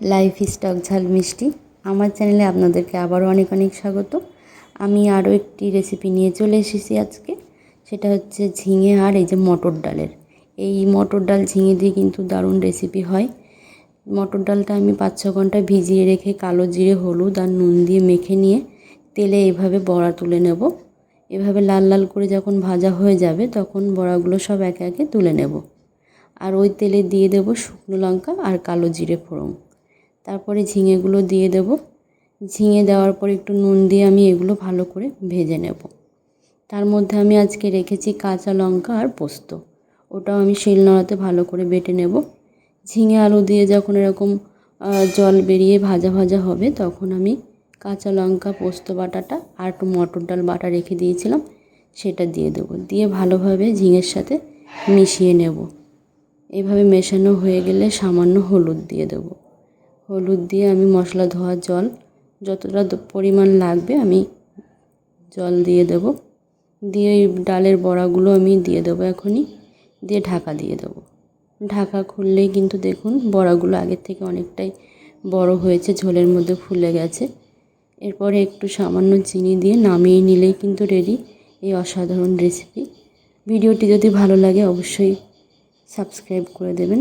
Life stock ঝাল মিষ্টি আমার চ্যানেলে আপনাদেরকে আবারও অনেক অনেক স্বাগত। আমি আরও একটি রেসিপি নিয়ে চলে এসেছি আজকে। সেটা হচ্ছে ঝিঙে আর এই যে মটর ডালের। এই মটর ডাল ঝিঙে দিয়ে কিন্তু দারুণ রেসিপি হয়। মটর ডালটা আমি 5-6 ঘন্টা ভিজিয়ে রেখে কালো জিরে, হলুদ আর নুন দিয়ে মেখে নিয়ে তেলে এইভাবে বড়া তুলে নেব। এভাবে লাল লাল করে যখন ভাজা হয়ে যাবে তখন বড়াগুলো সব একে একে তুলে নেব। আর ওই তেলে দিয়ে দেব শুকনো লঙ্কা আর কালো জিরে ফোড়ন। তারপরে ঝিঙেগুলো দিয়ে দেব। ঝিঙে দেওয়ার পর একটু নুন দিয়ে আমি এগুলো ভালো করে ভেজে নেব। তার মধ্যে আমি আজকে রেখেছি কাঁচা লঙ্কা আর পোস্ত, ওটাও আমি শিলনোড়াতে ভালো করে বেটে নেব। ঝিঙে আলু দিয়ে যখন এরকম জল বেরিয়ে ভাজা ভাজা হবে তখন আমি কাঁচা লঙ্কা, পোস্ত বাটাটা আর একটু মটর ডাল বাটা রেখে দিয়েছিলাম সেটা দিয়ে দেবো। দিয়ে ভালোভাবে ঝিঙের সাথে মিশিয়ে নেব। এইভাবে মেশানো হয়ে গেলে সামান্য হলুদ দিয়ে দেবো। হলুদ দিয়ে আমি মশলা ধোয়ার জল যতটা পরিমাণ লাগবে আমি জল দিয়ে দেব। দিয়ে এই ডালের বড়াগুলো আমি দিয়ে দেবো এখনই, দিয়ে ঢাকা দিয়ে দেবো। ঢাকা খুললেই কিন্তু দেখুন বড়াগুলো আগের থেকে অনেকটাই বড় হয়েছে, ঝোলের মধ্যে ফুলে গেছে। এরপরে একটু সামান্য চিনি দিয়ে নামিয়ে নিলেই কিন্তু রেডি এই অসাধারণ রেসিপি। ভিডিওটি যদি ভালো লাগে অবশ্যই সাবস্ক্রাইব করে দেবেন।